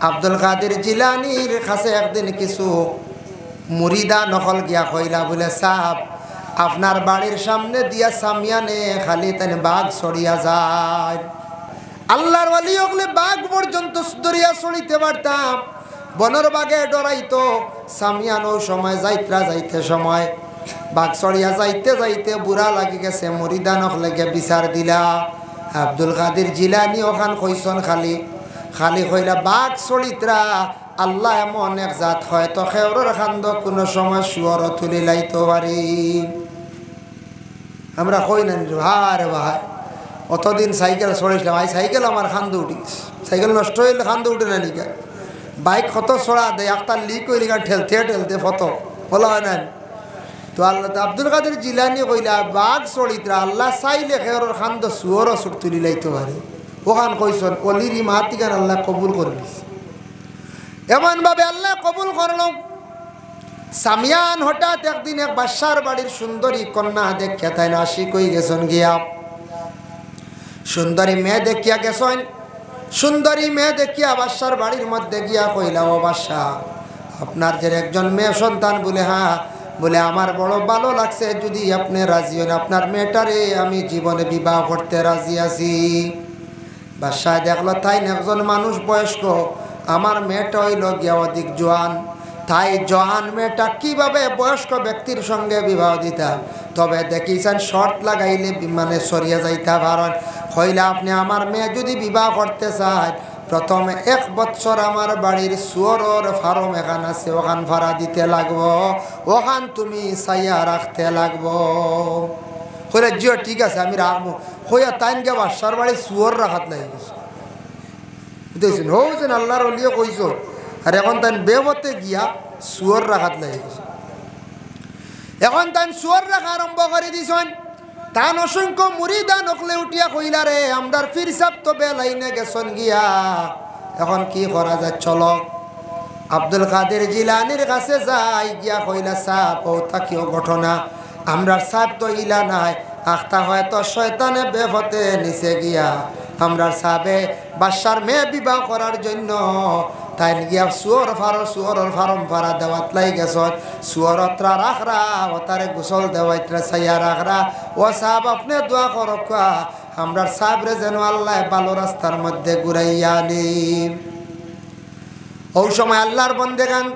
আব্দুল কাদের জিলানির কাছে একদিন কিছু মুরিদা নকল গিয়া কইলা বলে সাহেব আপনার বাড়ির সামনে দিয়া সামিয়ানে খালি তেন বাঘ ছড়িয়া যায়। আল্লাহর ওয়ালি হলে বাঘ পর্যন্ত দরিয়া ছড়িতে পারতাম, বনর বাঘে ডরাইতো। সামিয়ানো সময় যাইতে সময় বাঘ ছড়িয়া যাইতে যাইতে বুড়া লাগি গেছে, মুরিদা নকলে গিয়ে বিচার দিলা। আব্দুল কাদের জিলানি ওখান কইসন খালি খালি কইলা বাঘ চরিত্রা আল্লাহ এমন এক জাত হয়তো খেওরের খান্দ কোনো সময় শুয়র তুলি লাইতে পারি। আমরা কই না ভারে ভাই অতদিন সাইকেল চড়েছিলাম, আই সাইকেল আমার খান্দ উঠি, সাইকেল নষ্ট হইলে খান্দ উঠে না নিকা। বাইক কত ছড়া দেয় একটা লিক হইলে ঠেলতে ফত বলা হয় না। তো আল্লাহ আব্দুল কাদের জিলানি কইলা বাঘ চরিত্রা আল্লাহ চাইলে খেওরের খান্দ শুয়র সুট তুলি লাইতে পারে। ওখান কইসন অলির মাতিকান আল্লাহ কবুল করে দিছে। এমনভাবে আল্লাহ কবুল করল। সামিয়ান হঠাৎ একদিন এক বাদশার বাড়ির সুন্দরী কন্যা দেখিয়া তাই নাসিক হয়ে গেছেন গিয়া। সুন্দরী মেয়ে দেখিয়া গেছেন, সুন্দরী মেয়ে দেখিয়া বাদশার বাড়ির মধ্যে গিয়া কইলা ও বাদশাহ আপনার যে একজন মেয়ে সন্তান বলে হ্যাঁ, বলে আমার বড় ভালো লাগছে, যদি আপনি রাজি হন আপনার মেয়েটারে আমি জীবনে বিবাহ করতে রাজি আছি। বাদশাহ দেখলো তাই একজন মানুষ বয়স্ক, আমার মেয়েটা হইল গিয়া অধিক জোয়ান, তাই জোয়ান মেয়েটা কিভাবে বয়স্ক ব্যক্তির সঙ্গে বিবাহ দিতা। তবে দেখিছেন শর্ত লাগাইলে মানে সরিয়ে যাইতে পারেন। হইলে আপনি আমার মেয়ে যদি বিবাহ করতে চায় প্রথমে 1 বছর আমার বাড়ির শুয়োরের ফার্ম এখান আছে ওখান ভাড়া দিতে লাগবো, ওখান তুমি চাইয়া রাখতে লাগবো। হইলে জিও ঠিক আছে আমি রাখবো। হইয়া তাইন গে বাদশার বাড়ি শুয়োর রাখাত লাগি গেছে বুঝতেছেন, হৌছেন আল্লাহর ওলিয়ে কইস। আর এখন তাই বেমতে গিয়া শুয়োর রাখাত লাগি গেছে। এখন তাই শুয়োর রাখা আরম্ভ করে দিছেন। তান অসংখ্য মুরিদা নকলে উঠিয়া কইলা রে আমরার ফির সাপ তো বেলাইনে গেছন গিয়া, এখন কি করা যায় চলো। আব্দুল কাদের জিলানির কাছে যাই গিয়া কইলা সাপ ও তাকিও ঘটনা আমরার সাপ তো ইলা নাই, আখতা হয়তো শয়তানে বেফতে নিচে গিয়া আমরার সাবে বাদশার মেয়ে বিবাহ করার জন্য তাই গিয়া শুয়োরের ফার্ম ভাড়া দেওয়াত লাই গেছ। শুয়োরত্রা রাখরা ও তারে গোসল দেওয়াইত্রা চাইয়া রাখরা। ও সাহেব আপনি দোয়া করক আমরার সাহেবরে যেন আল্লাহ ভালো রাস্তার মধ্যে ঘুরাইয়া নি। ওই সময় আল্লাহর বন্দেগান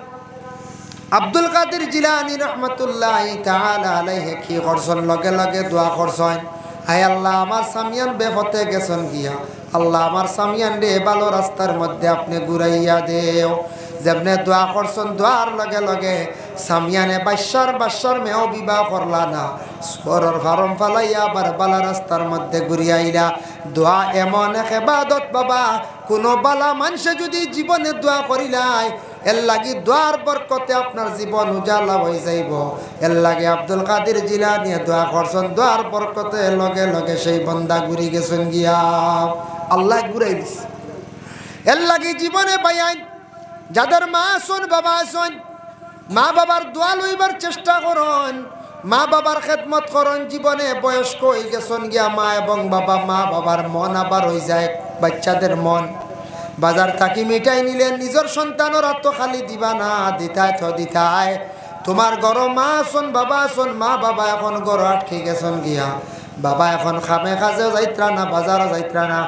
আব্দুল কাদের জিলানী রহমতুল্লাহি তাআলা আলাইহি কি করছেন, লগে লগে দোয়া করছেন আয় আল্লাহ আমার সামিয়ান বেফতে গেছেন গিয়া, আল্লাহ আমার সামিয়ান রে ভালো রাস্তার মধ্যে আপনি ঘুরাইয়া দেও। যেমনে দোয়া করছেন দোয়ার লগে লগে সামিয়ানে বাদশার মেয়েও বিবাহ করলা না, শুয়োরের ফার্ম ফালাইয়া আবার বালা রাস্তার মধ্যে ঘুরিয়াইলা। দোয়া এমন এক ইবাদত বাবা, কোনো বালা মানুষে যদি জীবনে দোয়া করিলাই এর লাগি দোয়ার বরকতে আপনার জীবন উজালা হয়ে যাইব। এর লাগে আব্দুল কাদের জিলানী দোয়া করছেন, দোয়ার বরকতে লগে লগে সেই বন্দা ঘুরি গেছেন গিয়া আল্লাহ ঘুরাই দিছে। এর লাগে জীবনে পাইয়াই যাদের মা আসুন বাবা আসুন, মা বাবার দোয়া লইবার চেষ্টা করুন, মা বাবার খেদমত করুন। জীবনে বয়স্ক হয়ে গেছেন গিয়া মা এবং বাবা, মা বাবার মন আবার হয়ে যায় বাচ্চাদের মন। বাজার থাকি মিঠাই নিলেন নিজের সন্তানের তো খালি দিবা না, দিতায় তো দিতায়। তোমার গরো মা আসুন বাবা আসুন, মা বাবা এখন গরো আটকে গেছেন গিয়া, বাবা এখন খামে কাজেও যাইত্রা না, বাজারও যাইত্রা না।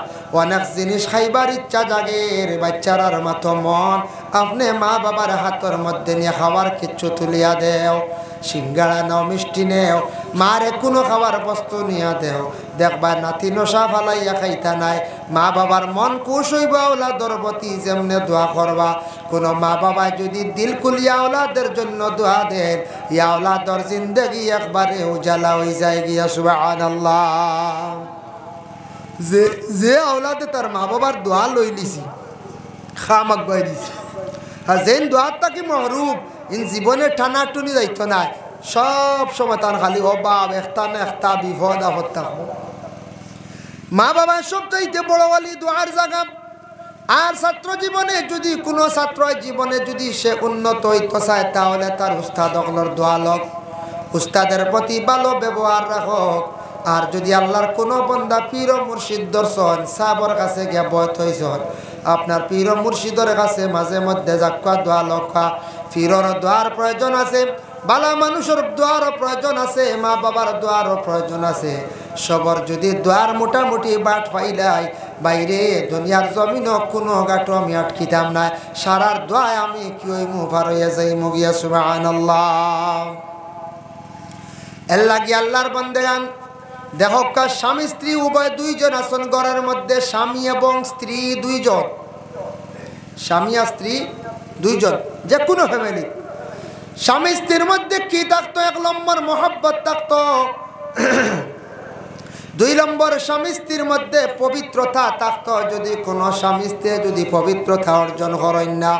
অনেক জিনিস খাইবার ইচ্ছা জাগের বাচ্চারার মাথো মন আপনি মা বাবার হাতের মধ্যে নিয়ে খাবার কিচ্ছু তুলিয়া দেও, সিঙ্গাড়া নাও মিষ্টি নেও, মারে কোনো খাবার বস্তু নিয়া দেও, দেখবা নাতি নশা ফালাইয়া খাইতা নাই। মা বাবার মন খুশ হইবা ওলাদর প্রতি যেমনে দোয়া করবা। কোনো মা বাবা যদি দিল খুলিয়া ওলাদের জন্য দোয়া দেন, ইয়া ওলাদর জিন্দগি একবারে উজালা হয়ে যায় গিয়া সুবহানাল্লাহ। যে ওলাদে তার মা বাবার দোয়া লই লিছি খামাক বাই দিছে, আর যেন দোয়ার তাকে মহরুব ইন জীবনে টানাটুনি যাইত না, সব সময় তার খালি অভাব একটা না একটা বিপদ আপদ থাকবো। মা বাবা সব চাইতে বড় বলি দোয়ার জায়গা। আর ছাত্র জীবনে যদি কোনো ছাত্র জীবনে যদি সে উন্নত হইতে চায় তাহলে তার উস্তাদ অগলর দোয়া লক, উস্তাদের প্রতি ভালো ব্যবহার রাখক। আর যদি আল্লাহর কোনো বন্দা পীর ও মুর্শিদ দর্শন সাবর কাছে গিয়া বয়ত হইছন, আপনার পীর মুর্শিদের কাছে মাঝে মধ্যে যাক্কা দোয়া লক্ষা পীরের দোয়ার প্রয়োজন আছে, বালা মানুষের দোয়ারও প্রয়োজন আছে, মা বাবার দোয়ারও প্রয়োজন আছে। সবর যদি দোয়ার মোটামুটি বাট পাইলাই বাইরে দুনিয়ার জমিন কোনো গাটো আমি আটকিতাম না, সারার দোয়ায় আমি কি ওই মুফার হইয়া যাই মুগিয়া সুবহানাল্লাহ। এর লাগি আল্লাহর বান্দাগান দেখকা স্বামী স্ত্রী উভয় দুইজন আছেন ঘরের মধ্যে, স্বামী এবং স্ত্রী দুইজন, স্বামী আর স্ত্রী দুইজন, যে কোনো ফ্যামিলি। স্বামী স্ত্রীর মধ্যে কি থাকতো? 1 নম্বর মহব্বত থাকতো, 2 নম্বর স্বামী স্ত্রীর মধ্যে পবিত্রতা থাকতো। যদি কোনো স্বামী স্ত্রী যদি পবিত্রতা অর্জন করেন না,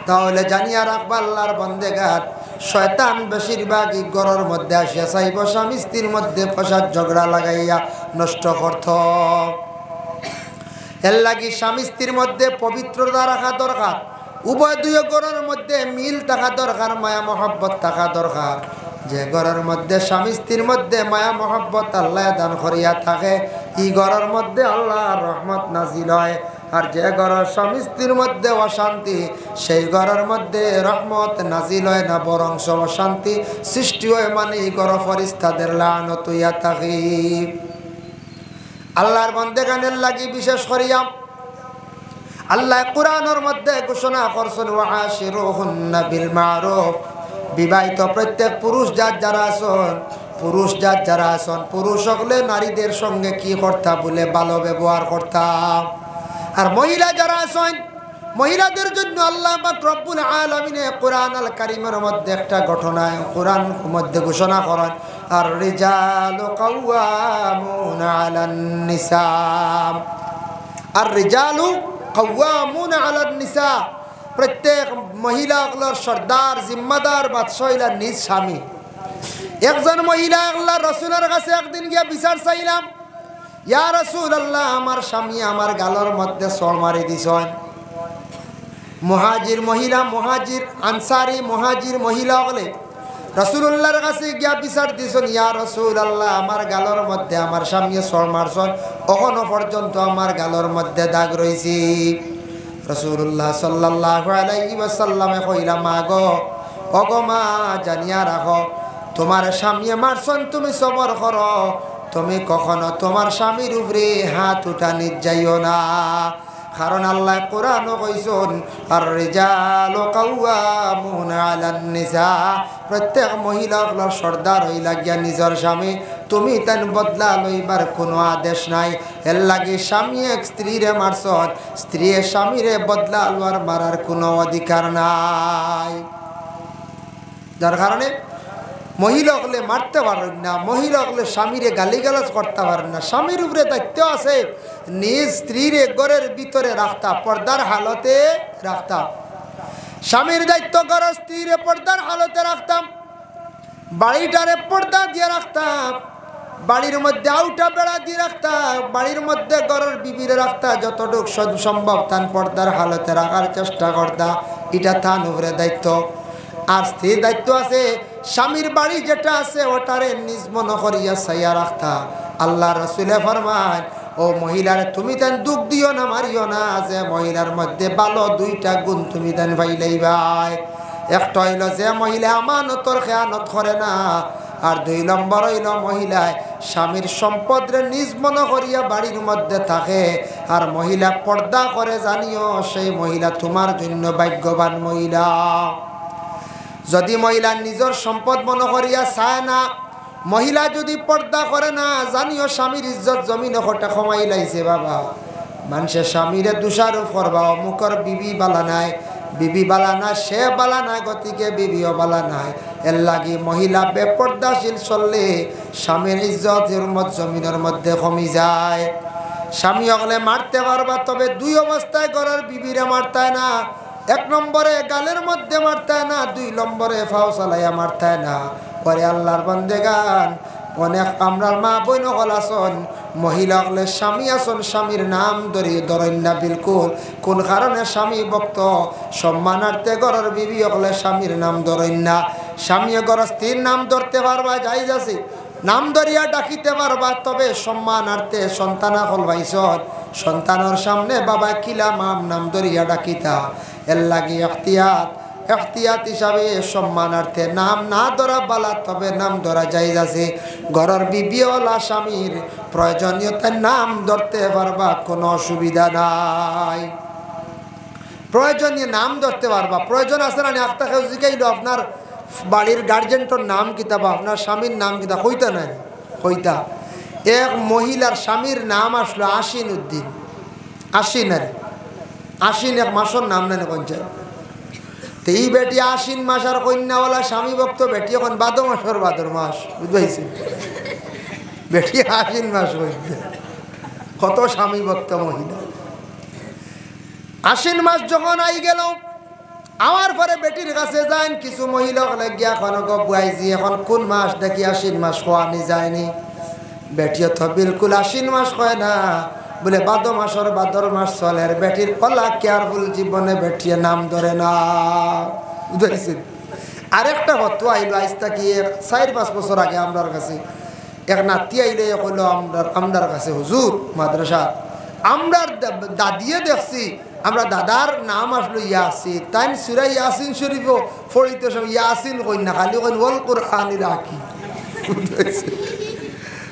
তাহলে জানিয়া রাখবা আল্লাহর বান্দাগান শয়তান বেশিরভাগই ঘরের মধ্যে আসিয়া চাইব স্বামী স্ত্রীর মধ্যে ফসাদ ঝগড়া লাগাইয়া নষ্ট করত। এর লাগি স্বামী স্ত্রীর মধ্যে পবিত্রতা রাখা দরকার, উভয় দুই ঘরের মধ্যে মিল থাকা দরকার, মায়া মহব্বত থাকা দরকার। যে ঘরের মধ্যে স্বামী স্ত্রীর মধ্যে মায়া মহব্বত আল্লাহ দান করিয়া থাকে, এই ঘরের মধ্যে আল্লাহর রহমত নাজিল হয়। আর যে ঘরের স্বামী স্ত্রীর মধ্যে অশান্তি, সেই ঘরের মধ্যে রহমত নাজিল হয় না, বরং অশান্তি সৃষ্টি হয়, মানে এই ঘর ফেরেশতাদের লানত হইয়া থাকে। আল্লাহর বান্দাগানের লাগি বিশেষ করিয়া আল্লাহ কোরআনের মধ্যে ঘোষণা করছেন ওয়াশিরুহুন্না বিল মারুফ। বিবাহিত প্রত্যেক পুরুষ জাত যারা আছেন, পুরুষ জাত যারা আছেন, পুরুষ হলে নারীদের সঙ্গে কি করতা বলে ভালো ব্যবহার করতাম। আর মহিলা যারা আছেন, মহিলাদের জন্য আল্লাহ পাক রব্বুল আলামিন কোরআন আল কারীমের মধ্যে একটা ঘটনা কোরআন মধ্যে ঘোষণা করেন, আর রিজালু কাওয়ামুনা আলান নিসা, আর রিজালু কাওয়ামুনা আলান নিসা। প্রত্যেক মহিলাগুলোর সর্দার জিম্মাদার বাদশাহ নিজ স্বামী। একজন মহিলা আল্লাহ রসুলের কাছে একদিন গিয়া বিচার চাইলাম, ইয়া রাসূলুল্লাহ, আমার স্বামী আমার গালের মধ্যে চড় মারি দিছেন। মুহাজির মহিলা, মুহাজির আনসারি মুহাজির মহিলা হলে রাসূলুল্লাহর কাছে গিয়া বিচার দিছেন, ইয়া রাসূলুল্লাহ, আমার গালের মধ্যে আমার স্বামী চড় মারছেন, এখনো পর্যন্ত আমার গালের মধ্যে দাগ রয়েছে। রাসূলুল্লাহ সাল্লাল্লাহু আলাইহি ওয়াসাল্লামে কইলা, মা গো, ওগো মা, জানিয়া রাখো, তোমার স্বামী মারছেন, তুমি সবর করো, তুমি কখনো তোমার স্বামীর উপরে হাত উঠানি যাইও না। কারণ আল্লাহ কোরআনও কইছেন, আর রিজালু কাওয়ামুনা আলান নিসা। প্রত্যেক মহিলাগুলোর সর্দার হইলা গিয়া নিজের স্বামী, তুমি তার বদলা লইবার কোনো আদেশ নাই। এর লাগি স্বামী এক স্ত্রীরে মারছন, স্ত্রী স্বামীরে বদলা লওয়ার মারার কোনো অধিকার নাই। যার কারণে মহিলা হলে মারতে পারেন না, মহিলা হলে স্বামীরে গালিগালাজ করতে পারেন না। স্বামীর উপরে দায়িত্ব আছে নিজ স্ত্রীরে ঘরের ভিতরে রাখতা, পর্দার হালতে রাখতাম। স্বামীর দায়িত্ব ঘরের স্ত্রীরে পর্দার হালতে রাখতাম, বাড়িটারে পর্দা দিয়ে রাখতাম, বাড়ির মধ্যে আউটা বেড়া দিয়ে রাখতাম, বাড়ির মধ্যে ঘরের বিবিরে রাখতা, যতটুক সম্ভব তান পর্দার হালতে রাখার চেষ্টা করতা। এটা তান উপরে দায়িত্ব। আর স্ত্রীর দায়িত্ব আছে স্বামীর বাড়ি যেটা আছে ওটারে নিজ মনে করিয়া ছাইয়া রাখতা। আল্লাহ রসুলে ফরমান, ও মহিলার তুমি তেন দুঃখ দিও না, মারিও না, যে মহিলার মধ্যে ভালো 2টা গুণ তুমি তেন পাইলেই ভাই। একটা হইল যে মহিলা আমানতর খেয়ানত করে না, আর 2 নম্বর হইল মহিলায় স্বামীর সম্পদরে নিজ মনে করিয়া বাড়ির মধ্যে থাকে। আর মহিলা পর্দা করে, জানিও সেই মহিলা তোমার জন্য ভাগ্যবান মহিলা। যদি মহিলা নিজের সম্পদ মনে করিয়া চায় না, মহিলা যদি পর্দা করে না, জানিও স্বামীর ইজ্জত জমিন ওটা কমাই লাইছে বাবা। মানুষের স্বামীরে দোষারোপ করবা, অমুকর বিবি বালা নাই, বিবি বালা না, সে বালা নাই, গতিকে বিবিও বালা নাই। এর লাগি মহিলা বেপর্দাশীল চললে স্বামীর ইজ্জত হিরমত জমিনের মধ্যে কমি যায়। স্বামী হলে মারতে পারবা, তবে 2 অবস্থায় ঘরের বিবিরে মারতায় না। 1 নম্বরে গালের মধ্যে মারতায় না, 2 নম্বরে ফাও চালাইয়া মারতায় না। পরে আল্লাহর বান্দেগান অনেক আমরার মা বোন হল আসন, মহিলা হলে স্বামী আসন, স্বামীর নাম ধরেন না বিলকুল। কোন কারণে স্বামী ভক্ত সম্মানার্থে ঘরের বিবি হলে স্বামীর নাম ধরেন না। স্বামী ঘর স্ত্রীর নাম ধরতে পারবা, যাই যাচ্ছে, নাম ধরিয়া ডাকিতে পারবা, তবে সম্মানার্থে সন্তানা হল ভাইসন সন্তানের সামনে বাবা কিলাম নাম ধরিয়া ডাকিতা। এর লাগে এখতিয়াত হিসাবে সম্মানার্থে নাম না ধরা বালা, তবে নাম ধরা যাইজ আছে। ঘরের বিবিওয়ালা স্বামীর প্রয়োজনীয়তার নাম ধরতে পারবা, কোনো অসুবিধা নাই। প্রয়োজনীয় নাম ধরতে পারবা, প্রয়োজন আছে না? আপনাকে জিজ্ঞাইল আপনার বাড়ির গার্জেন্টর নাম কিতা বা আপনার স্বামীর নাম কিতা, কইতা নাই কইতা। এক মহিলার স্বামীর নাম আসলো আশ্বিন উদ্দিন। আশ্বিনের আশ্বিন এক মাসের নাম নেন পঞ্চায়েত। তো এই বেটি আশ্বিন মাস আর কন্যাওয়ালা স্বামী ভক্ত বেটি এখন ভাদ্র মাসের ভাদ্র মাস, বুঝতে বেটি আশ্বিন মাস হইতে কত স্বামী ভক্ত মহিলা। আশ্বিন মাস যখন আই গেল, আমার পরে বেটির কাছে যান কিছু মহিলা গিয়া এখন বুয়াইছি এখন কোন মাস দেখি আশ্বিন মাস খোয়ানি যায়নি। বেটিও তো বিলকুল আশ্বিন মাস হয় না, বলে ভাদ্র মাসের ভাদ্র মাস চলে। বেটির কলা কেয়ারফুল জীবনে বেটিয়ে নাম ধরে না, বুঝেছেন? আরেকটা হতো আইলো আইস থাকি 4-5 বছর আগে আমরার কাছে এক নাতি আইলে কইলো আমরার কাছে হুজুর মাদ্রাসা আমরার দাদিয়ে দেখছি আমরা দাদার নাম আসলো ইয়াসিন, তাই সূরা ইয়াসিন শরীফ পড়িতে সব ইয়াসিন কই না, খালি কই ওয়াল কুরআনি রাখি।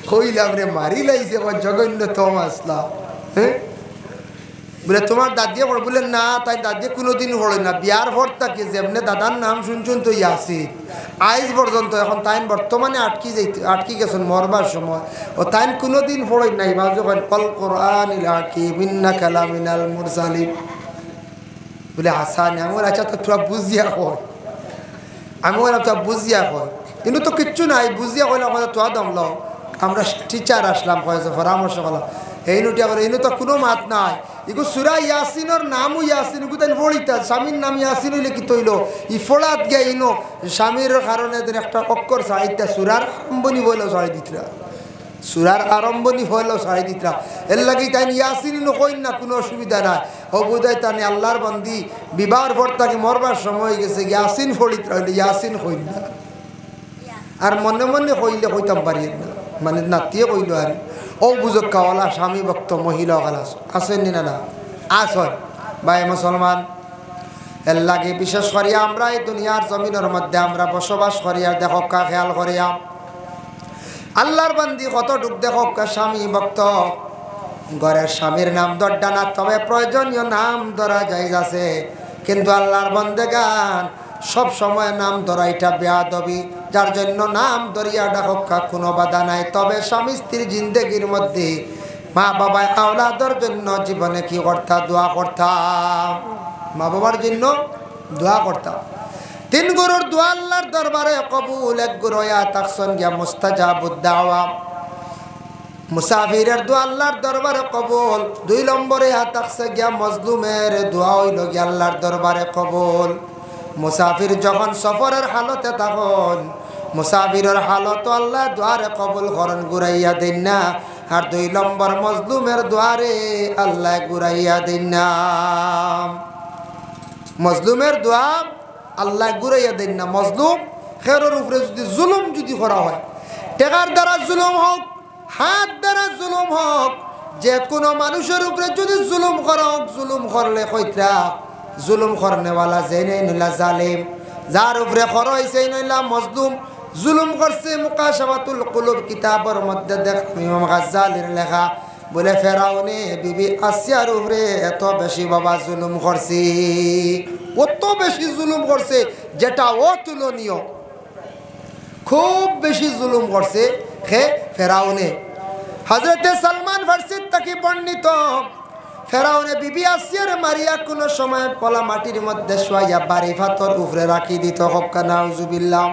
কইলাম রে মারি লাইছে জঘন্যতম আসলা। হ্যাঁ বলে তোমার দাদিয়ে পড়ে? বলে না, তাই দাদিয়ে কোনোদিন পড়ে না। বিয়ার ভর থাকে যেমনি দাদার নাম শুনছুন তো ইয়াসিন আইজ পর্যন্ত। এখন তাইন বর্তমানে আটকি গেছেন মরবার সময়, ও তাইন কোনোদিন পড়ে নাই। বাজু কল কোরআনিল হাকিম ইন্নাকা লামিনাল মুরসালিন। বলে হাসান আমার আচ্ছা তো তোরা বুঝিয়া কয়, আমি বললাম তোরা বুঝিয়া কয়, কিন্তু তো কিচ্ছু নাই বুঝিয়া কইলাম তোয়া দম লও। আমরা টিচার আসলাম কয়েছে পরামর্শ করলাম এই নুটি আবার এই তো কোনো মাত নাই। এগু সূরা ইয়াসিনের নামও ইয়াসিন, এগু তাই পড়িতা স্বামীর নাম ইয়াসিন হইলে কি তৈল ই ফোড়াত গিয়া ইনো স্বামীর কারণে একটা অক্ষর সাহিত্যা সূরার আরম্ভনি হইলেও সাড়ে দিতরা, সূরার আরম্ভনি হইলেও সাড়ে দিতরা। এর লাগি তাই ইয়াসিন কইন না, কোনো অসুবিধা নাই। ও বোধহয় তানি আল্লাহর বন্দি বিবাহর পর তাকে মরবার সময় গেছে ইয়াসিন ফড়িতরা হইলে ইয়াসিন কইন না। আর মনে মনে কইলে কইতাম পারি না, মানে নাতিয়ে কইল আর ও বুঝক কাওয়ালা স্বামী ভক্ত মহিলা কালা আসেন না না আসন ভাই মুসলমান। এর লাগে বিশেষ করিয়া আমরা এই দুনিয়ার জমিনের মধ্যে আমরা বসবাস করিয়া দেখকা খেয়াল করিয়া আল্লাহর বান্দি কতটুক দেখকা স্বামী ভক্ত ঘরের স্বামীর নাম ধরডা না, তবে প্রয়োজনীয় নাম ধরা যাইজ আছে। কিন্তু আল্লাহর বন্দেগান সব সময় নাম ধরা এটা বেয়াদবি, যার জন্য নাম ধরিয়া ডাকা কোনো বাধা নাই। তবে স্বামী স্ত্রীর জিন্দেগির মধ্যে মা বাবা আওলাদের জন্য জীবনে কি করতাম? দোয়া করতাম, মা বাবার জন্য দোয়া করতাম। 3 গুরুর দোয়া আল্লাহর দরবারে কবুল। 1 গুরু ইয়া তাকসন গিয়া মুস্তাজাবুদ দাওয়া, মুসাফিরের দোয়া আল্লাহর দরবারে কবুল। 2 নম্বরে ইয়া তাকসে গিয়া মজলুমের দোয়া হইল গিয়া আল্লাহর দরবারে কবুল। মুসাফির যখন সফরের হালতে তখন মুসাফিরের হালত আল্লাহ দোয়ারে কবুল করেন, ঘুরাইয়া দেন না। আর 2 নম্বর মজলুমের দোয়ারে আল্লাহ ঘুরাইয়া দেন না। মজলুমের দোয়া আল্লাহ ঘুরাইয়া দেন না। মজলুম খেরের উপরে যদি জুলুম যদি করা হয়, টেকার দ্বারা জুলুম হোক, হাত দ্বারা জুলুম হোক, যে কোনো মানুষের উপরে যদি জুলুম করা হোক, জুলুম করলে কইত্রা জুলুম করনেওয়ালা জেনে নিলা জালিম, যার উপরে খর হয়েছে নইলা মজলুম। জুলুম করছে মুকাশাফাতুল কুলুব কিতাবের মধ্যে দেখ ইমাম গাজ্জালির লেখা, বলে ফেরাউনে বিবি আসিয়ার উপরে এত বেশি বাবা জুলুম করছে, অত বেশি জুলুম করছে যেটা অতুলনীয়, খুব বেশি জুলুম করছে হে ফেরাউনে। হযরতে সালমান ফারসি তাকে বর্ণিত ফেরাউনে বিবি আসিয়ার মারিয়া কোনো সময় পলা মাটির মধ্যে শোয়াইয়া বাড়ি ফাতর উপরে রাখি দিত। হক্কা নাউজুবিল্লাহ।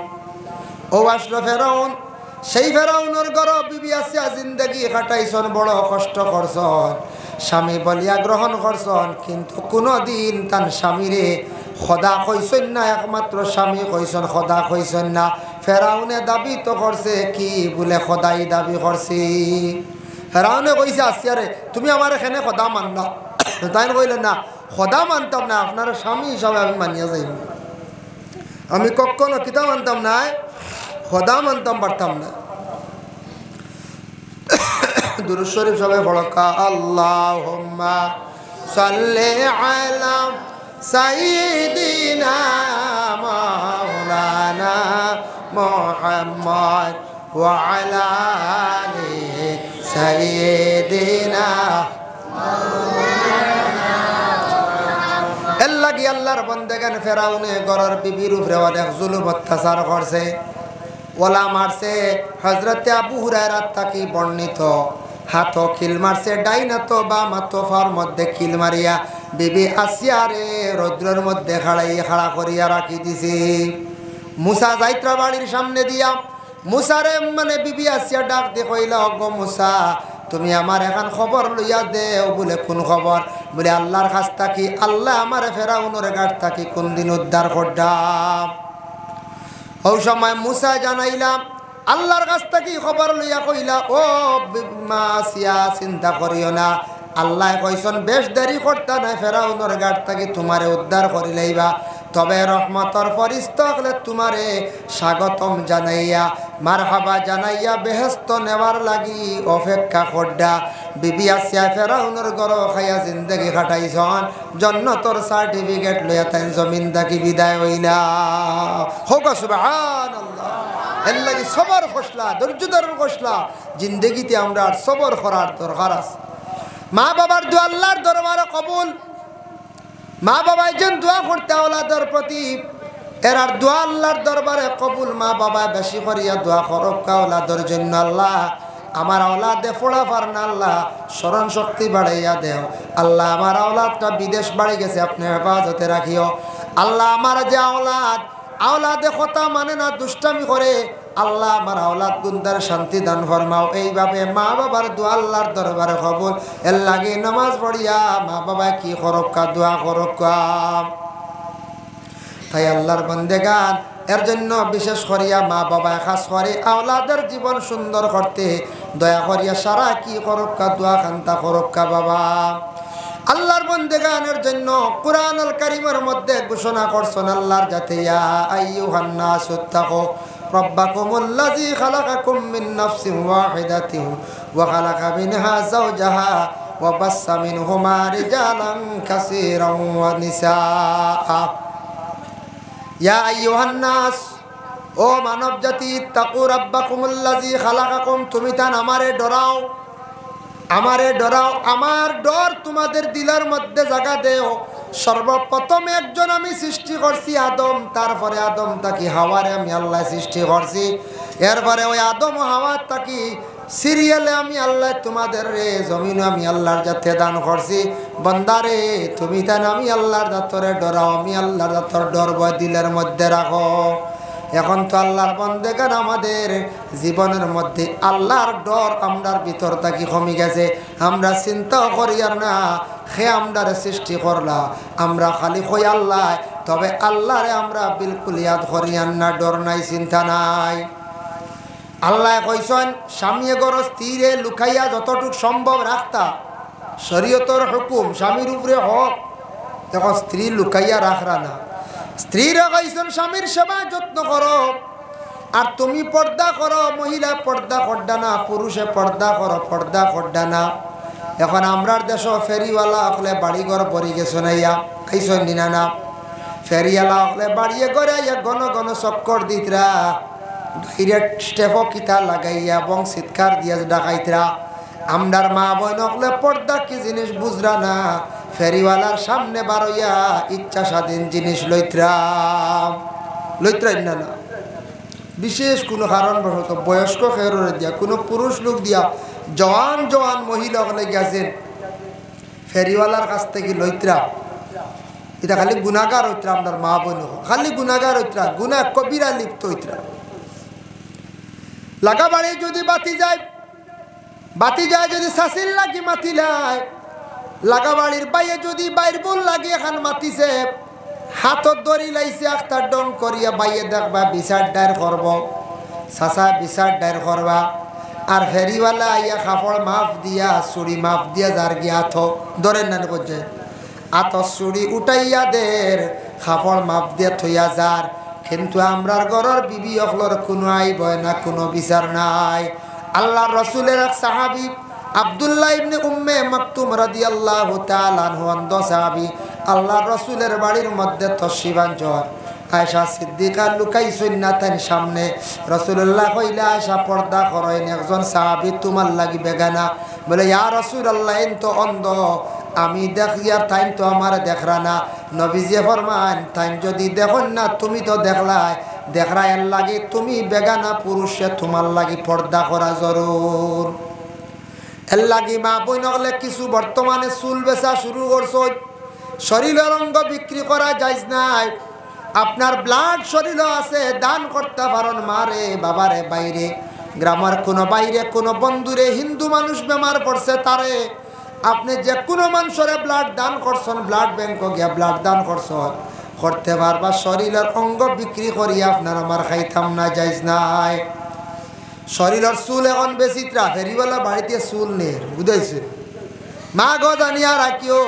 ও আসলো ফেরাউন, সেই ফেরাউনের ঘর বিবি আসিয়া জিন্দগি কাটাইছন, বড় কষ্ট করছন, স্বামী বলিয়া গ্রহণ করছন, কিন্তু কোনোদিন তান স্বামীরে খোদা কইসন না, একমাত্র স্বামী কইসন, খোদা কইসন না। ফেরাউনে দাবি তো করছে কি বলে খোদাই দাবি করছি। ফেরাউনে কইছে আসিয়ারে তুমি আমার এখানে খোদা মানলা, তাই কইলেন না খোদা মানতাম না, আপনার স্বামী হিসাবে আমি মানিয়া যাইব। আমি কখনো কিতা মানতাম না, খোদা মানতাম পারতাম না। দুরূদ শরীফ সবাই পড়কা আল্লাহুম্মা সাল্লি আলা সাইয়্যিদিনা মাওলানা মুহাম্মদ ওয়া আলা আলি সাইয়্যিদিনা এল্লাগি আল্লাহর বন্দেগান ফেরাউনে গরর বিবির উপরে অনেক জুলুম অত্যাচার করছে, ওলা মারছে। হযরতে আবু হুরায়রা তাকি বর্ণিত হাত খিল মারছে, ডাইনাত বামাত ফার মধ্যে খিল মারিয়া বিবি আসিয়ারে রৌদ্রের মধ্যে খাড়া করিয়া রাখি দিছি। মুসা যাইত্রা বাড়ির সামনে দিয়া মুসারে মানে বিবি আসিয়া ডাক দিয়ে কইলা, অগো মুসা তুমি আমার এখন খবর লইয়া দেও। বলে কোন খবর? বলে আল্লাহর কাছ থাকি আল্লাহ আমার ফেরাউনের ঘাট থাকি কোন দিন উদ্ধার করলাম। ওই সময় মুসা জানাইলাম আল্লাহর কাছ থেকে খবর লইয়া কইলা, ও মা আসিয়া চিন্তা করিও না, আল্লাহ কইসন বেশ দেরি করতা না, ফেরাউনের ঘাট থেকে তোমারে উদ্ধার করি লইবা। তবে রহমতর ফরিস্তা হলে তোমারে স্বাগতম জানাইয়া মারহাবা জানাইয়া বেহেস্ত নেওয়ার লাগি অপেক্ষা করডা। বিবি আসিয়া ফেরাউনের ঘর খাইয়া জিন্দগি কাটাইছন, জন্নতর সার্টিফিকেট লইয়া তাই জমিন থাকি বিদায় হইলা। হোক সুবহানাল্লাহ। এর লাগি সবর খসলা, ধৈর্য ধরার খসলা, জিন্দগিতে আমরা আর সবর করার দরকার আছে। মা বাবার দোয়া আল্লাহর দরবারে কবুল। মা বাবা যেন দোয়া করতে ওলাদের প্রতি, এর আর দোয়া আল্লাহর দরবারে কবুল। মা বাবা বেশি করিয়া দোয়া করক্কা ওলাদের জন্য। আল্লাহ আমার আওলাদে ফোড়া পার না, আল্লাহ স্মরণ শক্তি বাড়াইয়া দেও। আল্লাহ আমার আওলাদটা বিদেশ বাড়ি গেছে, আপনি হেফাজতে রাখিও। আল্লাহ আমার যে আওলাদে কথা মানে না, দুষ্টামি করে, আল্লাহ আমার আওলাদ গুন্দার শান্তি দান ফরমাও। এইভাবে মা বাবার দোয়া আল্লাহর দরবারে কবুল। এর লাগে নামাজ পড়িয়া মা বাবা কি করক্কা দোয়া করক্কা। তাই আল্লাহর বন্দেগান এর জন্য বিশেষ করিয়া মা বাবা খাস করে আওলাদের জীবন সুন্দর করতে দয়া করিয়া সারা কি করক্কা দোয়া খান্তা করক্কা বাবা। আল্লাহর বন্দেগানের জন্য কুরআনুল কারীমের মধ্যে ঘোষণা করছেন আল্লাহর যাতে ইয়া আইয়ুহান নাসু তাকু রাব্বাকুমুল্লাযী খালাকাকুম মিন নাফসিন ওয়াহিদাতিন ওয়া খালাকা মিনহা যাওজাহা ওয়া বাসসা মিনহুমা রিজালান কাসীরান ওয়া নিসাআ। ইয়া আইয়ুহান নাস, ও মানব জাতি, তাকু রাব্বাকুমুল্লাযী খালাকাকুম, তুমি তান আমারে ডরাও, আমারে ডরাও, আমার ডর তোমাদের দিলের মধ্যে জায়গা দেও। সর্বপ্রথম একজন আমি সৃষ্টি করছি আদম, তারপরে আদম তাকি হাওয়ারে আমি আল্লাহ সৃষ্টি করছি। এরপরে ওই আদম হাওয়া তাকি সিরিয়ালে আমি আল্লাহ তোমাদের রে জমিন আমি আল্লাহর জাতে দান করছি। বন্দারে তুমি তান আমি আল্লাহর জাতরে ডরাও, আমি আল্লাহর জাতর ডর ভয় দিলের মধ্যে রাখো। এখন তো আল্লাহর বন্দেগান আমাদের জীবনের মধ্যে আল্লাহর ডর আমরার ভিতর থাকি কমে গেছে। আমরা চিন্তাও করি আর না, সে আমরার সৃষ্টি করলা, আমরা খালি কই আল্লাহ, তবে আল্লাহরে আমরা বিলকুল ইয়াদ করি আর না, ডর নাই, চিন্তা নাই। আল্লাহ কইছেন স্বামী গর স্ত্রীরে লুকাইয়া যতটুক সম্ভব রাখতা, শরীয়তর হুকুম স্বামীর উপরে হক, তখন স্ত্রী লুকাইয়া রাখরা না। স্ত্রীরা কইছেন স্বামীর সেবা যত্ন করো, আর তুমি পর্দা করো। মহিলা পর্দা করডা না, পুরুষে পর্দা করো, পর্দা করডা না। এখন আমরার দেশ ফেরিওয়ালা হলে বাড়িঘর পরি গেছো নাইয়া খাইছেন দিনা না, ফেরিওয়ালা হলে বাড়িয়ে করে ঘন ঘন চক্কর দিতরা, ডাইরেক্ট স্টেপও কিতা লাগাইয়া এবং চিৎকার দিয়া ডাকাইতরা। আমরার মা বোন হলে পর্দা কি জিনিস বুঝরা না, ফেরিওয়ালার সামনে বারইয়া ইচ্ছা স্বাধীন জিনিস লইত্রাই না না। বিশেষ কোনো কারণবশত বয়স্ক খেররে দিয়া কোনো পুরুষ লোক দিয়া জওয়ান জওয়ান মহিলা হলে গেছেন ফেরিওয়ালার কাছ থেকে লইত্রা, এটা খালি গুণাগার হইতরা। আপনার মা বোন খালি গুণাগার হইতরা, গুণা কবিরা লিপ্ত হইতরা। লাগা বাড়ি যদি বাতি যায় যদি শাসিল লাগি মাতিলায়, লাগা বাড়ির বাইয়ে যদি বাইর বোন লাগে এখন মাতিছে, হাতত দড়ি লাইছে আখতার ডং করিয়া বাইয়ে দেখবা বিচার ডায়ের করব, চাচা বিচার ডায়ের করবা। আর ফেরিওয়ালা আইয়া কাপড় মাফ দিয়া চুড়ি মাফ দিয়া যার গিয়া আথ ধরেন না করছে, আত চুড়ি উঠাইয়া দের কাপড় মাফ দিয়া থইয়া যার। কিন্তু আমরার ঘরের বিবি অকলর কোনো আইব না, কোনো বিচার নাই। আল্লাহ রসুলের এক সাহাবি আব্দুল্লাহ ইবনে উম্মে মাকতুম রাদিয়াল্লাহু তাআলা আনহু অন্ধ সাহাবী আল্লাহর রাসূলের বাড়ির মধ্যে তশরিফ আনছেন। আয়েশা সিদ্দিকা লুকাইছেন না তার সামনে। রাসূলুল্লাহ কইলা আয়েশা পর্দা করেন, একজন সাহাবী তোমার লাগি বেগানা। বলে ইয়া রাসূলুল্লাহ এন তো অন্ধ, আমি দেখি আর তাই তো আমার দেখরা না। নবীজি ফরমান তাই যদি দেখুন না তুমি তো দেখরা এর লাগে তুমি বেগানা পুরুষে তোমার লাগি পর্দা করা জরুর। এর লাগি মা বই নগলে কিছু বর্তমানে চুল বেচা শুরু করছো, শরীরের অঙ্গ বিক্রি করা যাইজ নাই। আপনার ব্লাড শরীর আছে, দান করতে পারেন মারে বাবারে বাইরে গ্রামের কোনো বাইরে কোনো বন্ধুরে হিন্দু মানুষ বেমার পড়ছে তারে আপনি যে কোনো মানুষের ব্লাড দান করছেন, ব্লাড ব্যাংক গিয়া ব্লাড দান করছেন করতে পারবা। শরীরের অঙ্গ বিক্রি করিয়া আপনার আমার খাইতাম না যাইজ নাই। শরীরের চুল এখন বেশি ফেরিওয়ালা বাড়িতে চুল নেই বুঝাইছে মা গো জানিয়া রাখিও,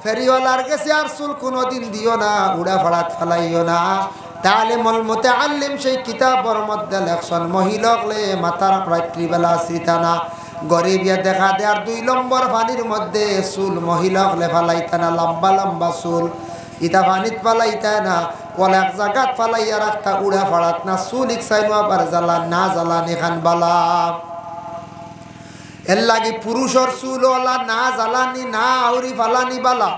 ফেরিওয়ালার কাছে আর চুল কোনোদিন দিও না, উড়া ফাড়াত ফেলাইও না। তাহলে মলমতে আল্লিম সেই কিতাবর মধ্যে লেখছেন মহিলাকলে মাতার রাত্রিবেলা শ্রীতানা গরিবিয়া দেখা দেয়ার 2 নম্বর পানির মধ্যে চুল মহিলাকলে ফালাইতা না, লম্বা লম্বা চুল ইটা পানিত ফালাইতা না, ওলা এক জায়গাত ফালাইয়া রাখতা উড়া ফাড়াত না। চুল ইকসাইনো আবার জ্বালা না জ্বালা নেখান বালা। এর লাগে পুরুষর চুল ওলা না জ্বালানি না আউরি ফালানি বালা।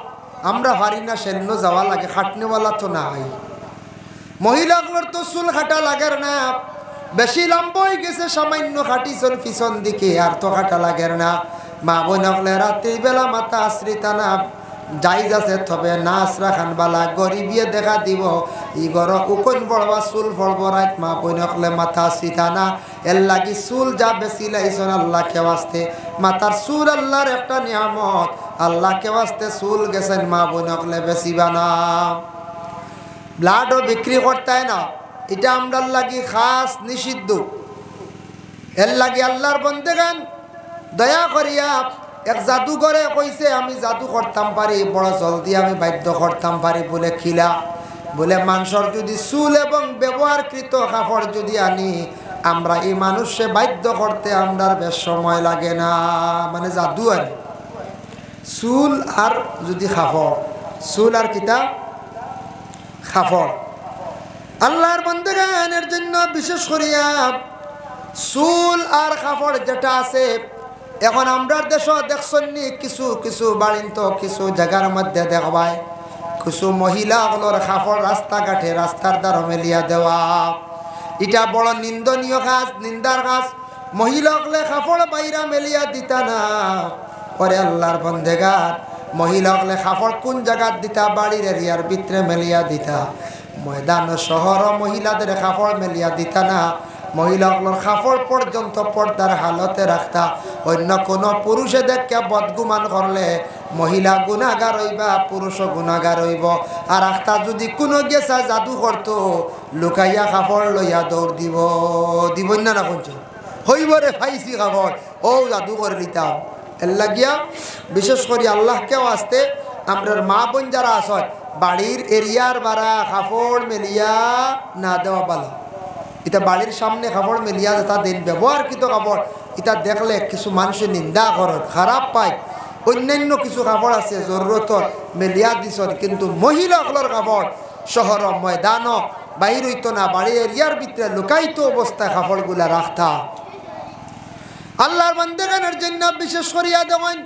আমরা পারি না সেন্ন যাওয়া লাগে, খাটনেওয়ালা তো নাই। মহিলাগুলোর তো চুল খাটা লাগের না, বেশি লম্বা হয়ে গেছে সামান্য খাটিছন পিছন দিকে আর তো খাটা লাগের না। মা বোন হলে রাত্রিবেলা মাথা আশ্রিতা না যাইজ আছে তবে নাচ রাখান বালা গরিবিয়ে দেখা দিব ই গর উকন পড়বা চুল পড়ব রাত মা বোন হলে মাথা আশ্রিতা না। এর লাগি চুল যা বেশি লাইছন আল্লাহ কেওয়াস্তে, মাথার চুল আল্লাহর একটা নিয়ামত, আল্লাহ কেওয়াস্তে চুল গেছেন মা বোন হলে বেশি বানা। ব্লাডও বিক্রি করতে না, এটা আমরার লাগি খাস নিষিদ্ধ। এর লাগি আল্লাহর বন্দেগান দয়া করিয়া এক জাদুঘরে কইছে আমি জাদু করতাম পারি, বড় জলদি আমি বাধ্য করতাম পারি বলে খিলা বলে মানুষের যদি চুল এবং ব্যবহারকৃত কাপড় যদি আনি আমরা এই মানুষে বাধ্য করতে আমরার বেশ সময় লাগে না। মানে জাদু আর চুল আর যদি কাপড়, চুল আর কিতা কাপড় আল্লাহর বন্দেগানের জন্য বিশেষ করিয়া চুল আর কাপড় যেটা আছে। এখন আমরা দেশ দেখছনি কিছু কিছু বাড়িন তো কিছু জায়গার মধ্যে দেখবাই কিছু মহিলাগুলোর কাপড় রাস্তাঘাটে রাস্তার দ্বারা মেলিয়া দেওয়া, এটা বড় নিন্দনীয় কাজ, নিন্দার কাজ। মহিলাগুলো কাপড় বাইরা মেলিয়া দিতা না। পরে আল্লাহর বন্দেগার মহিলাগুলো কাপড় কোন জায়গার দিতা, বাড়ির এরিয়ার ভিতরে মেলিয়া দিতা। ময়দান শহর মহিলাদের কাপড় মেলিয়া দিতা না, মহিলাগুলোর কাপড় পর্যন্ত পর্দার হালতে রাখতা। অন্য কোনো পুরুষে দেখে বদগুমান করলে মহিলা গুনাগার হইবা, পুরুষও গুনাগার হইব। আর রাখতা যদি কোনো গেছা জাদু করতো লুকাইয়া কাপড় লইয়া দৌড় দিব না না কোন হইব রে ফাইসি কাপড় ও জাদু করে নিতাম। এর লাগিয়া বিশেষ করে আল্লাহকেও আসতে আমরার মা বোন যারা আসয় বাড়ির এরিয়ার বাড়া কাপড় মেলিয়া না দেওয়া ভালো। এটা বাড়ির সামনে কাপড় মেলিয়া যেটা দিন ব্যবহারকৃত কাপড় এটা দেখলে কিছু মানুষের নিন্দা করেন, খারাপ পায়। অন্যান্য কিছু কাপড় আছে জরুরতর মেলিয়া দিছন, কিন্তু মহিলাগুলোর কাপড় শহর ময়দান বাহির হইতো না, বাড়ির এরিয়ার ভিতরে লুকায়িত অবস্থায় কাপড়গুলা রাখতা। আল্লাহর বান্দাগানের জন্য বিশেষ করিয়া দেওয়ান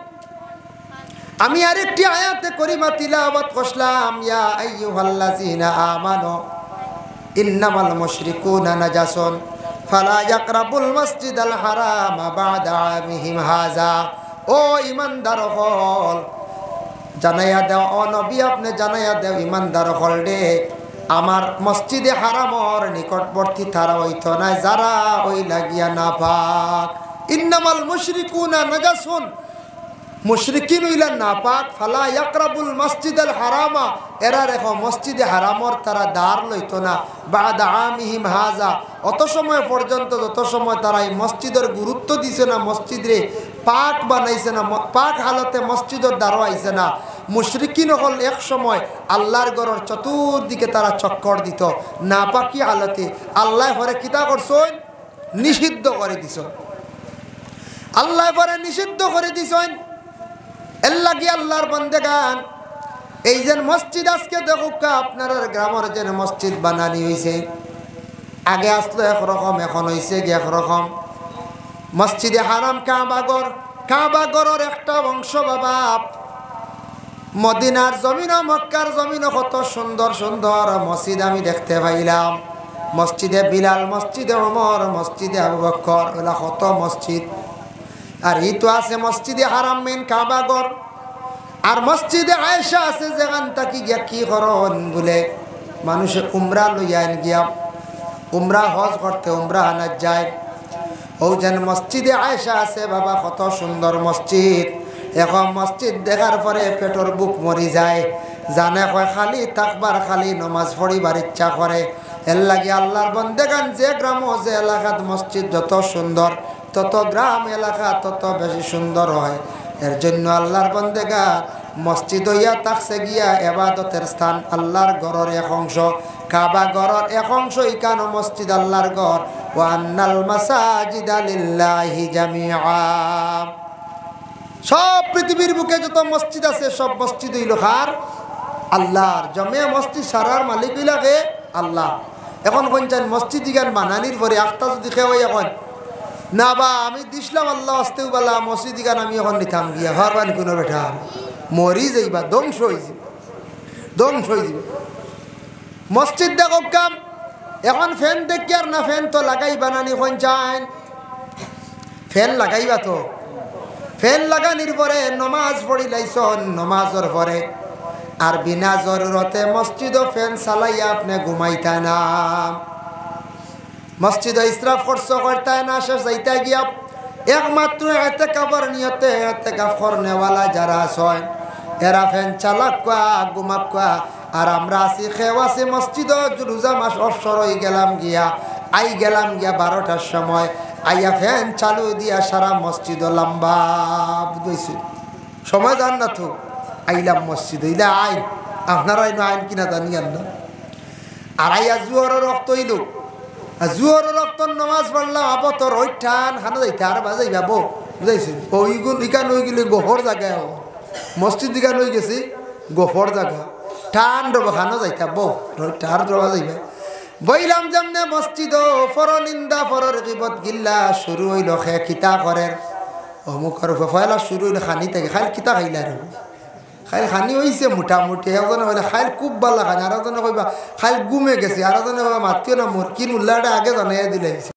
আমি আরেকটি আয়াতে করিমা তিলাওয়াত করলাম, ইয়া আইয়ুহাল্লাযীনা আমানু ইন্নামাল মুশরিকুনা নাজাসুন ফালা ইয়াকরাবুল মাসজিদাল হারামা বা'দা আমিহিম হাযা। ও ঈমানদার হল জানাইয়া দাও, ও নবী আপনি জানাইয়া দাও ঈমানদার হল রে আমার মসজিদে হারামর নিকটবর্তী তারা হইতো না যারা ওই লাগিয়া নাপাক। ইন্নামাল মুশরিকুনা নাজাসুন, মুশরিকিন হইলা নাপাক। ফালা ইয়াকরাবুল মসজিদাল হারামা, এরা রেখো মসজিদে হারামর তারা দ্বার লইতো না বা'দা আমিহিম হাযা, অত সময় পর্যন্ত যত সময় তারা এই মসজিদের গুরুত্ব দিছে না, মসজিদে পাক বানাইছে না, পাক হালতে মসজিদের দ্বারও আইছে না। মুশরিকিন হল এক সময় আল্লাহর ঘরের চতুর্দিকে তারা চক্কর দিত নাপাকি হালতে। আল্লাহ হরে কিতা করছেন, নিষিদ্ধ করে দিছ। আল্লাহ পরে নিষিদ্ধ করে দিছেন। এর লাগি আল্লাহর বান্দাগান এই যে মসজিদ আজকে দেখুক আপনার গ্রামের যে মসজিদ বানানি হয়েছে, আগে আসলো একরকম, এখন হয়েছে কি একরকম। মসজিদে হারাম কাবাগর, কাবাগরের একটা অংশ বাবা মদিনার জমিন, মক্কার জমিন কত সুন্দর সুন্দর মসজিদ আমি দেখতে পাইলাম। মসজিদে বিলাল, মসজিদে ওমর, মসজিদে আবু বকর, এগুলা কত মসজিদ। আর এই তো আছে মসজিদে হারাম মেন কাবাগর। আর মসজিদে আয়েশা আছে, যেখান থাকি গিয়া কি করন বলে মানুষে উমরা লইয়ান গিয়া উমরা হজ করতে উমরা আনা যায়। ও যেন মসজিদে আয়েশা আছে বাবা, কত সুন্দর মসজিদ। এখন মসজিদ দেখার পরে পেটর বুক মরি যায়, জানে কয় খালি তাকবার, খালি নমাজ পড়িবার ইচ্ছা করে। এর লাগে আল্লাহর বন্দেগান যে গ্রাম যে এলাকাত মসজিদ যত সুন্দর, তত গ্রাম এলাকা তত বেশি সুন্দর হয়। এর জন্য আল্লাহর বন্দেগান মসজিদ হইয়া তাকছে গিয়া এবাদতের স্থান, আল্লাহর ঘরের এক অংশ, কাবা ঘরের এক অংশ, ইকানো মসজিদ আল্লাহর ঘর। ওয়া আন্নাল মাসাজিদা লিল্লাহি জামিআ। সব পৃথিবীর বুকে যত মসজিদ আছে সব মসজিদ হইল কার? আল্লাহর। জমে মসজিদ সারার মালিক হইলাকে আল্লাহ। এখন কোন চান মসজিদ ইগান বানানির পরে আখতা যদি খেয়ে এখন না বা আমি দিসলাম আল্লাহ আসতেও বলা মসজিদ ইগান আমি এখন নিতাম গিয়া হরবান কোনো বেঠা মরি যাইবা, ধ্বংস হয়ে যাবে, ধ্বংস হয়ে যাবে। মসজিদ দেখো কাম এখন ফ্যান দেখি আর না ফ্যান তো লাগাই বানানি কোন চান ফ্যান লাগাইবা তো। ফ্যান লাগানির পরে নমাজ পড়িলাইছন, নমাজের পরে আর বিনা জরুরতে মসজিদ ও ফ্যান চালাইয়া আপনি ঘুমাইতা না, মসজিদ ইসরাফ খরচ করতে না, শেষ যাইতে গিয়া একমাত্র এতেকাফের নিয়তে এতেকাফ করনেওয়ালা যারা আছেন এরা ফ্যান চালাক কোয়া ঘুমাক কোয়া। আর আমরা আছি খেও আছি মসজিদ, রোজা মাস অবসর হয়ে গেলাম গিয়া, আই গেলাম গিয়া 12টার সময়, আইয়া ফ্যান চালু দিয়া সারা মসজিদ লম্বা বুঝেছি সময় যান না তো আইলাম মসজিদ হইলে আইন আপনারা আইন কিনা জানি না। আর আইয়া জুয়ারের রক্ত হইল, জুয়ারের রক্ত নমাজ পড়লাম আবতর ওই ঠান খানা যাইতে আর বাজাই যাবো বুঝাইছি। ওইগুলো ইকান হয়ে গেলে গোফর জায়গায় মসজিদ ইকান হয়ে গেছি গোফর জায়গা, ঠান ডবা খানো যাইতা বো ঠার ডবা যাইবে। বইলাম যেমনে মসজিদ ফর নিন্দা ফরর গিবত গিল্লা শুরু হইল, খে কিতা করের অমুকর ফয়লা শুরু হইল খানি থেকে খাইল কিতা খাইলা আর খাইল খানি হয়েছে মোটামুটি। একজনে কইলে খাইল খুব ভালো খানি, আর একজনে কইবা খাইল গুমে গেছে, আর একজনে মাতিও না মোর কিন উল্লাটা আগে জানাইয়া দিলে।